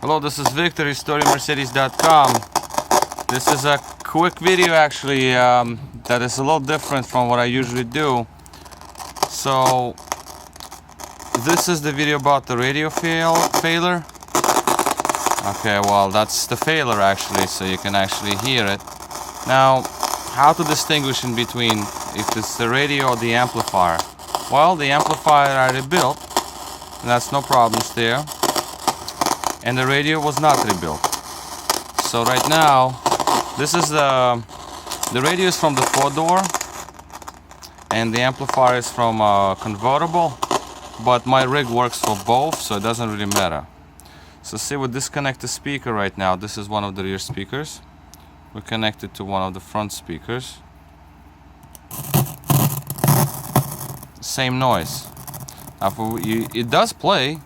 Hello, this is Victor, HistoryMercedes.com. This is a quick video actually that is a little different from what I usually do. So this is the video about the radio failure. Okay, well that's the failure actually, so you can actually hear it. Now, how to distinguish in between if it's the radio or the amplifier? Well, the amplifier I rebuilt, and that's no problems there. And the radio was not rebuilt. So right now, this is the radio is from the 4-door, and the amplifier is from a convertible. But my rig works for both, so it doesn't really matter. So see, we disconnect the speaker right now. This is one of the rear speakers. We connect it to one of the front speakers. Same noise. Now, it does play.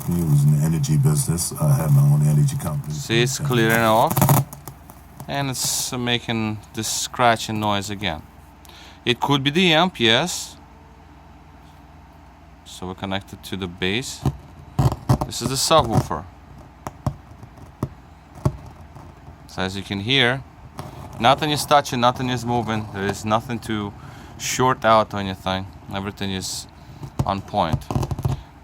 It was in the energy business. I had my own energy company. See, it's clearing off, and it's making this scratching noise again. It could be the amp, yes. So we connect it to the bass. This is the subwoofer. So as you can hear, nothing is touching, nothing is moving. There is nothing to short out or anything. Everything is on point.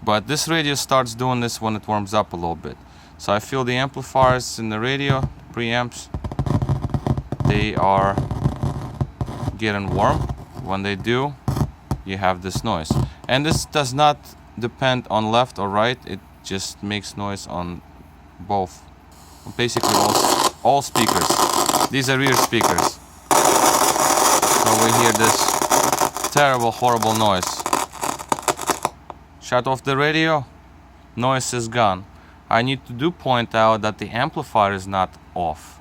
But this radio starts doing this when it warms up a little bit. So I feel the amplifiers in the radio, preamps, they are getting warm. When they do, you have this noise. And this does not depend on left or right, it just makes noise on both. Basically all speakers. These are rear speakers. So we hear this terrible, horrible noise. Shut off the radio, noise is gone. I need to point out that the amplifier is not off,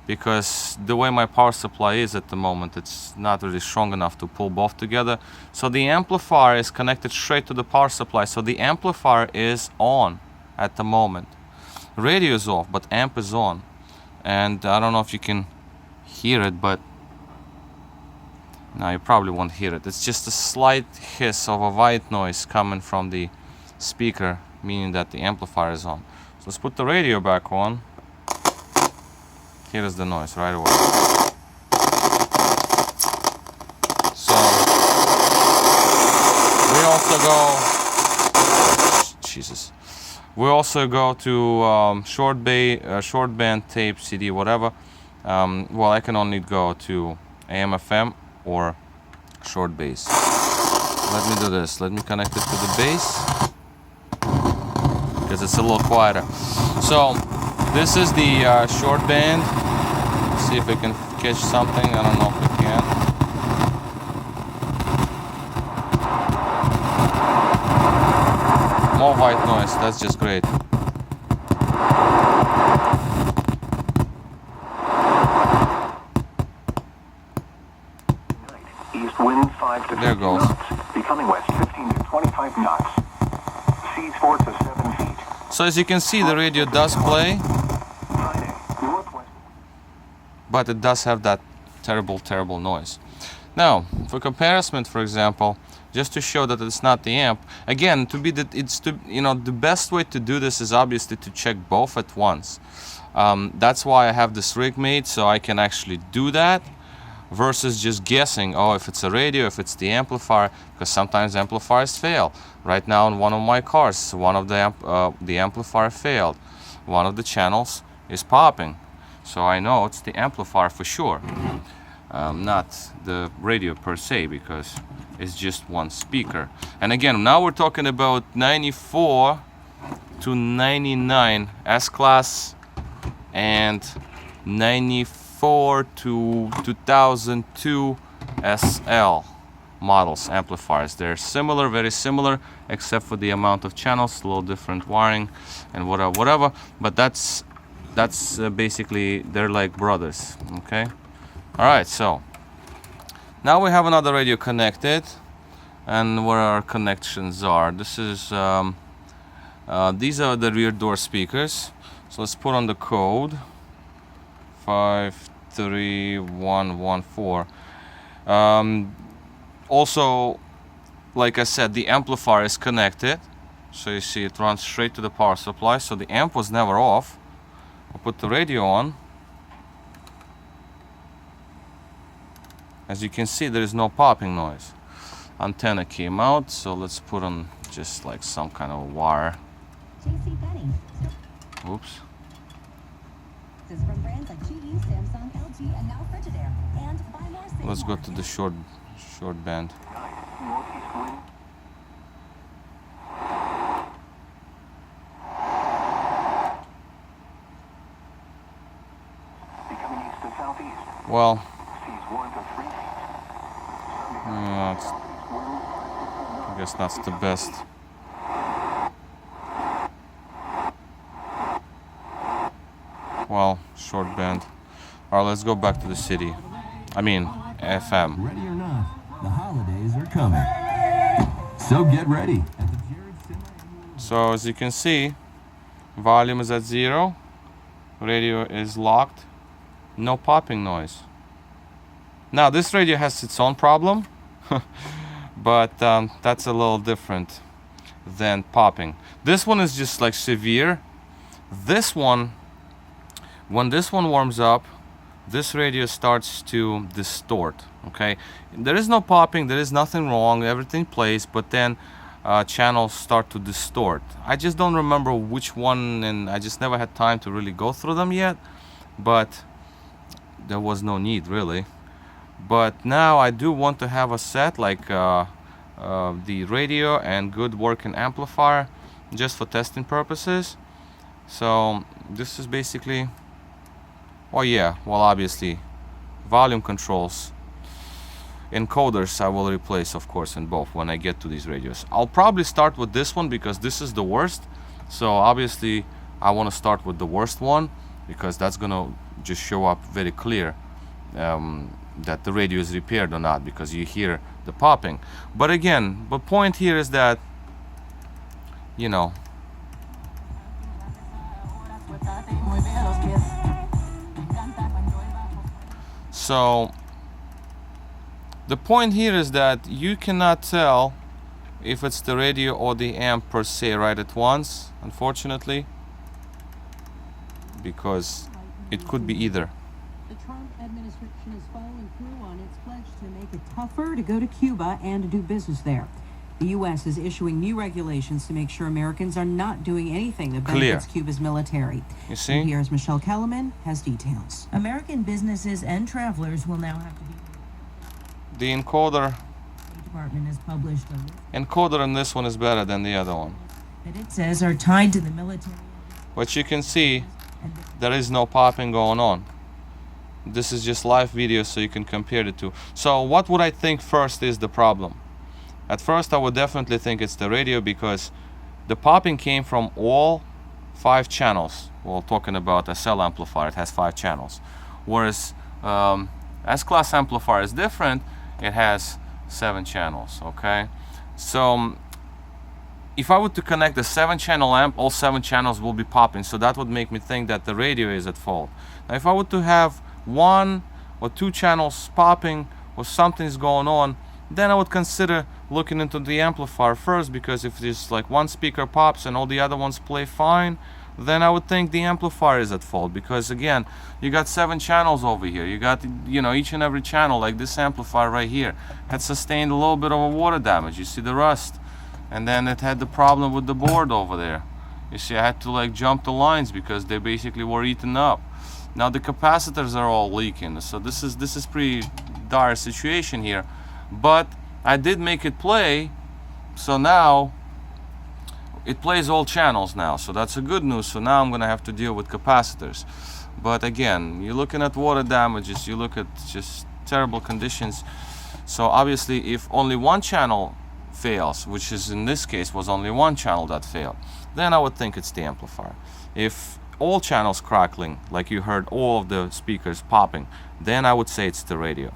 because the way my power supply is at the moment, it's not really strong enough to pull both together. So the amplifier is connected straight to the power supply, so the amplifier is on at the moment. Radio is off, but amp is on. And I don't know if you can hear it, but no, you probably won't hear it. It's just a slight hiss of a white noise coming from the speaker, meaning that the amplifier is on. So let's put the radio back on. Here is the noise right away. So we also go, Jesus. We also go to short band, tape, CD, whatever. Well, I can only go to AM/FM or short bass. Let me do this. Let me connect it to the bass, because it's a little quieter. So this is the short band. Let's see if we can catch something. I don't know if we can. More white noise. That's just great. East wind 5 to 15 knots, becoming west 15 to 25 knots. Seas 4 to 7 feet. So as you can see, the radio does play, but it does have that terrible, terrible noise. Now, for comparison, for example, just to show that it's not the amp, again, the best way to do this is obviously to check both at once. That's why I have this rig made, so I can actually do that, versus just guessing, oh, if it's a radio, if it's the amplifier, because sometimes amplifiers fail. Right now in one of my cars, one of the amplifier failed. One of the channels is popping. So I know it's the amplifier for sure, not the radio per se, because it's just one speaker. And again, now we're talking about 94 to 99 S-class and 94 to 2002 SL models amplifiers. They're similar, very similar, except for the amount of channels, a little different wiring and whatever. But that's basically, they're like brothers. Okay. All right. So now we have another radio connected, and where our connections are. This is these are the rear door speakers. So let's put on the code 53114. Also, like I said, the amplifier is connected. So you see it runs straight to the power supply, so the amp was never off. I'll put the radio on. As you can see, there is no popping noise. Antenna came out, so let's put on just like some kind of wire. Oops. This is from brands like GE, Samsung, LG, and now Frigidaire. And buy more, save Let's go more. to the short band. Northeast wind. Becoming east to southeast. Well, Seas 1 to 3 feet. I guess that's the best. Well, short band. All right, let's go back to the city. I mean, FM. Ready or not, the holidays are coming. So get ready. At the Jared Semi-Annual So as you can see, volume is at 0, radio is locked, no popping noise. Now this radio has its own problem, but that's a little different than popping. This one is just like severe. This one, when this one warms up, this radio starts to distort. Okay, there is no popping, there is nothing wrong, everything plays, but then channels start to distort. I just don't remember which one, and I just never had time to really go through them yet, but there was no need really. But now I do want to have a set like the radio and good working amplifier just for testing purposes. So this is basically, oh yeah, well obviously volume controls, encoders I will replace of course in both when I get to these radios. I'll probably start with this one because this is the worst, so obviously I want to start with the worst one because that's gonna just show up very clear that the radio is repaired or not, because you hear the popping. But again, the point here is that, you know, so the point here is that you cannot tell if it's the radio or the amp per se right at once, unfortunately, because it could be either. The Trump administration is following through on its pledge to make it tougher to go to Cuba and to do business there. The U.S. is issuing new regulations to make sure Americans are not doing anything that benefits Cuba's military. You see? Here's Michelle Kellerman has details. American businesses and travelers will now have to be... The encoder The department has published a list encoder in this one is better than the other one. that it says are tied to the military. But you can see And there is no popping going on. This is just live video, so you can compare the two. So what would I think first is the problem? At first I would definitely think it's the radio, because the popping came from all 5 channels. Well, talking about SL amplifier, it has 5 channels, whereas S-class amplifier is different, it has 7 channels. Okay, so if I were to connect a 7-channel amp, all 7 channels will be popping, so that would make me think that the radio is at fault. Now if I were to have 1 or 2 channels popping or something's going on, then I would consider looking into the amplifier first, because if there's like 1 speaker pops and all the other ones play fine, then I would think the amplifier is at fault, because again, you got 7 channels over here. You got, you know, each and every channel, like this amplifier right here, had sustained a little bit of a water damage. You see the rust. And then it had the problem with the board over there. You see, I had to like jump the lines because they basically were eaten up. Now the capacitors are all leaking, so this is pretty dire situation here. But I did make it play, so now it plays all channels now, so that's a good news. So now I'm gonna have to deal with capacitors. But again, you're looking at water damages, you look at just terrible conditions. So obviously if only 1 channel fails, which is in this case was only 1 channel that failed, then I would think it's the amplifier. If all channels crackling, like you heard all of the speakers popping, then I would say it's the radio.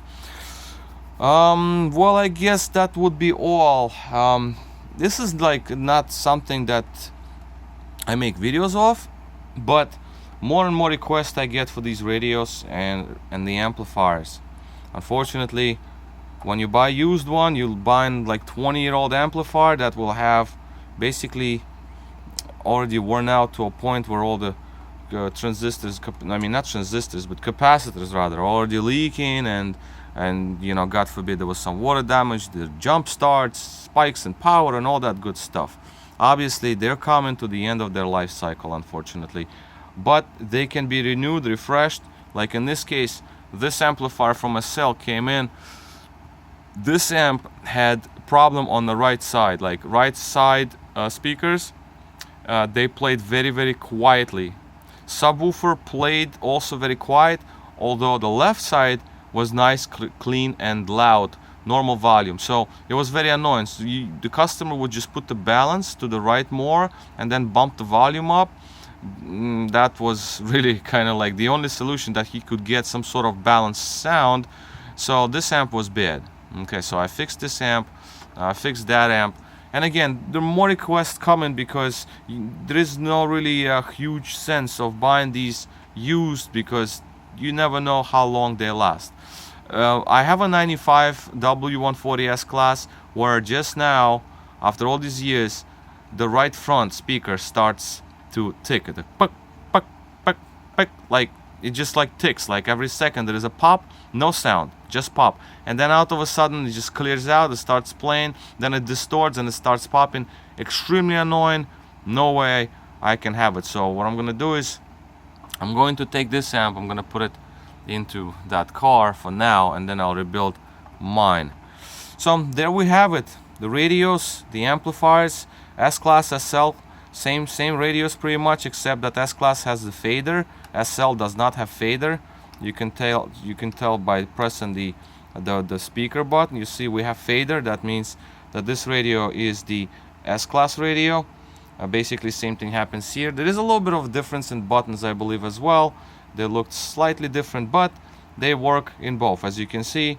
Well, I guess that would be all. This is like not something that I make videos of, but more and more requests I get for these radios and the amplifiers. Unfortunately, when you buy used one, you'll buy like 20-year-old amplifier that will have basically already worn out to a point where all the transistors, I mean not transistors but capacitors rather, already leaking, and you know, God forbid there was some water damage, the jump starts, spikes in power and all that good stuff. Obviously they're coming to the end of their life cycle, unfortunately, but they can be renewed, refreshed. Like in this case, this amplifier from SL came in. This amp had problem on the right side, like right side speakers, they played very, very quietly. Subwoofer played also very quiet, although the left side was nice, clean and loud, normal volume. So it was very annoying. So the customer would just put the balance to the right more and then bump the volume up. That was really kind of like the only solution that he could get some sort of balanced sound. So this amp was bad. Okay, so I fixed this amp, I fixed that amp. And again, there are more requests coming because there is no really a huge sense of buying these used, because you never know how long they last. I have a 95 W140 S-class where just now, after all these years, the right front speaker starts to tick. The puck, puck, puck, puck, like it just like ticks, like every second there is a pop, no sound, just pop, and then out of a sudden it just clears out, it starts playing, then it distorts and it starts popping. Extremely annoying, no way I can have it. So what I'm gonna do is I'm going to take this amp, I'm gonna put it into that car for now, and then I'll rebuild mine. So there we have it, the radios, the amplifiers, S-class, SL, same radios pretty much, except that S-class has the fader, SL does not have fader. You can tell by pressing the speaker button. You see we have fader. That means that this radio is the S-class radio. Basically same thing happens here. There is a little bit of difference in buttons, I believe, as well. They look slightly different, but they work in both. As you can see,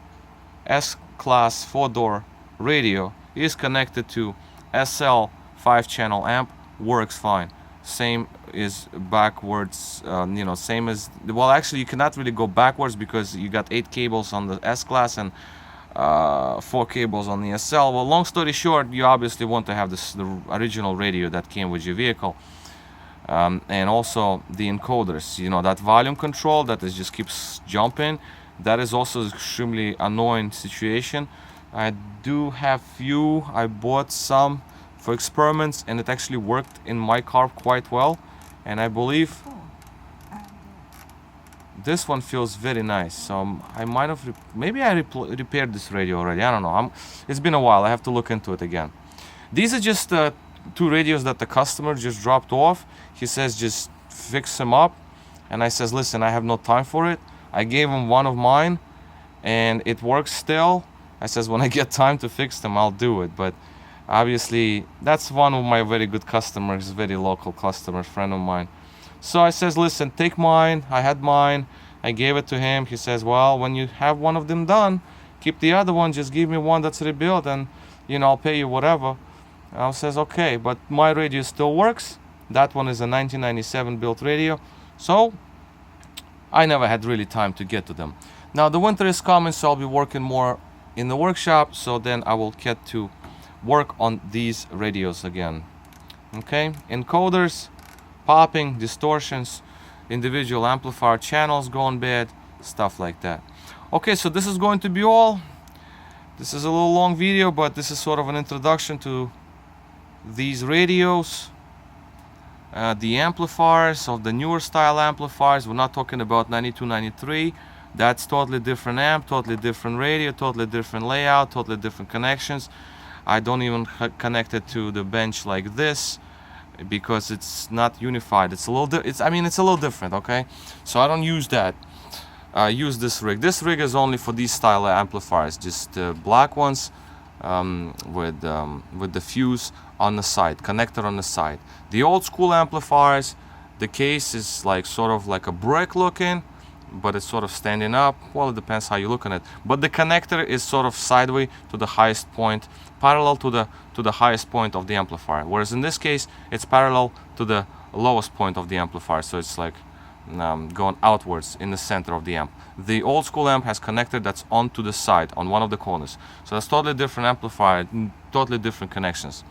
S-class 4-door radio is connected to SL 5-channel amp, works fine. Same is backwards, you know, same as, well, actually you cannot really go backwards because you got 8 cables on the S-class and 4 cables on the SL. Well, long story short, you obviously want to have the original radio that came with your vehicle, and also the encoders, you know, that volume control that is just keeps jumping. That is also extremely annoying situation. I do have few, I bought some for experiments, and it actually worked in my car quite well, and I believe this one feels very nice. So I might have maybe I repaired this radio already, I don't know. It's been a while, I have to look into it again. These are just 2 radios that the customer just dropped off. He says just fix them up, and I says, listen, I have no time for it. I gave him one of mine and it works still. I says when I get time to fix them I'll do it, but obviously that's one of my very good customers, very local customer, friend of mine. So I says, listen, take mine. I had mine, I gave it to him. He says, well, when you have one of them done, keep the other one, just give me one that's rebuilt, and you know, I'll pay you whatever. I says, okay, but my radio still works. That one is a 1997 built radio, so I never had really time to get to them. Now the winter is coming, so I'll be working more in the workshop, so then I will get to work on these radios again. Okay, encoders, popping, distortions, individual amplifier channels going bad, stuff like that. Okay, so this is going to be all. This is a little long video, but this is sort of an introduction to these radios, the amplifiers of the newer style amplifiers. We're not talking about 92, 93. That's totally different amp, totally different radio, totally different layout, totally different connections. I don't even connect it to the bench like this because it's not unified. It's a little it's a little different, okay? So I don't use that. I use this rig. This rig is only for these style amplifiers, just black ones with the fuse on the side, connector on the side. The old school amplifiers, the case is like sort of like a brick looking, but it's sort of standing up. Well, it depends how you look at it, but the connector is sort of sideways to the highest point, parallel to the highest point of the amplifier, whereas in this case it's parallel to the lowest point of the amplifier, so it's like going outwards in the center of the amp. The old school amp has connector that's onto the side on one of the corners, so that's totally different amplifier, totally different connections.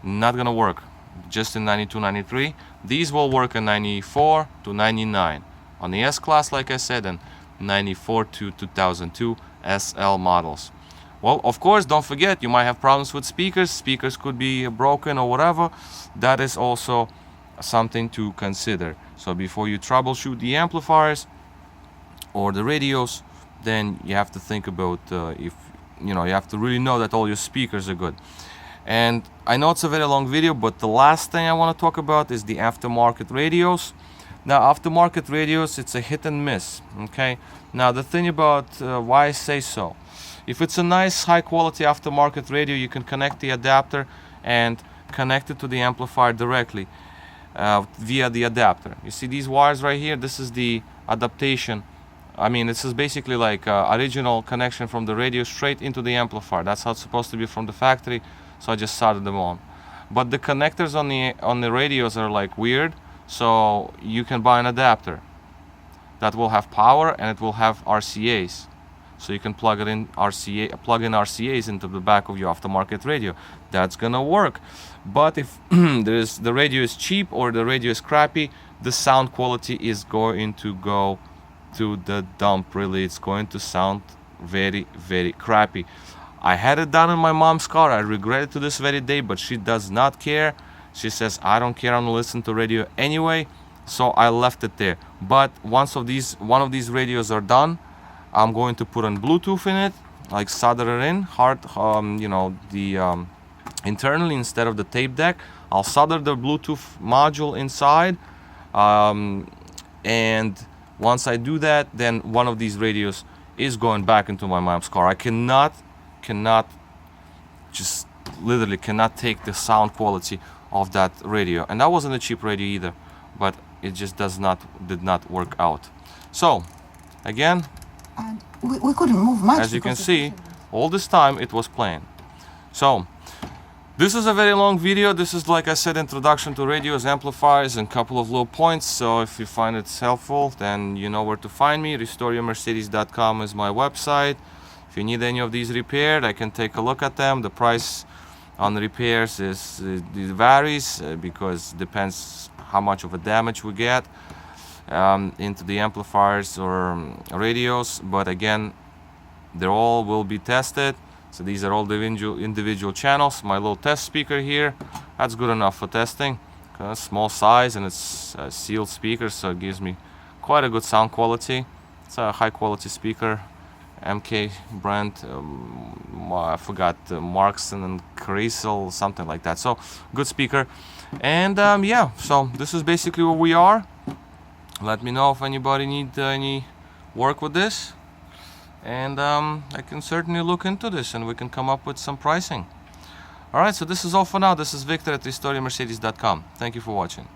not gonna work just in 92, 93. These will work in 94 to 99 on the S-class, like I said, and 94 to 2002 SL models. Well, of course, don't forget, you might have problems with speakers. Speakers could be broken or whatever. That is also something to consider. So before you troubleshoot the amplifiers or the radios, then you have to think about if you have to really know that all your speakers are good. And I know it's a very long video, but the last thing I want to talk about is the aftermarket radios. Now, aftermarket radios, it's a hit and miss. Okay. Now, the thing about why I say so, if it's a nice high quality aftermarket radio, you can connect the adapter and connect it to the amplifier directly via the adapter. You see these wires right here? This is the adaptation. I mean, this is basically like original connection from the radio straight into the amplifier. That's how it's supposed to be from the factory. So I just soldered them on. But the connectors on the radios are like weird. So you can buy an adapter that will have power and it will have RCAs. So you can plug in RCAs into the back of your aftermarket radio. That's gonna work. But if the radio is cheap or the radio is crappy, the sound quality is going to go to the dump. Really, it's going to sound very, very crappy. I had it done in my mom's car. I regret it to this very day, but she does not care. She says, I don't care, I'm gonna listen to radio anyway. So I left it there. But one of these radios are done, I'm going to put on Bluetooth in it, like solder it in hard, internally instead of the tape deck. I'll solder the Bluetooth module inside, and once I do that, then one of these radios is going back into my mom's car. I cannot just literally cannot take the sound quality of that radio, and that wasn't a cheap radio either, but it just did not work out. So again, and we couldn't move much. As you can see, all this time it was playing. So this is a very long video. This is, like I said, introduction to radios, amplifiers, and a couple of low points. So if you find it helpful, then you know where to find me. RestoreYourMercedes.com is my website. If you need any of these repaired, I can take a look at them. The price on the repairs it varies because it depends how much of a damage we get into the amplifiers or radios. But again, they all will be tested. So these are all the individual channels. My little test speaker here, that's good enough for testing. Small size, and it's a sealed speaker, so it gives me quite a good sound quality. It's a high quality speaker, MK brand. I forgot Markson and Creasel, something like that. So good speaker. And yeah, so this is basically where we are. Let me know if anybody needs any work with this, and I can certainly look into this and we can come up with some pricing. Alright, so this is all for now. This is Victor at RestoreYourMercedes.com. Thank you for watching.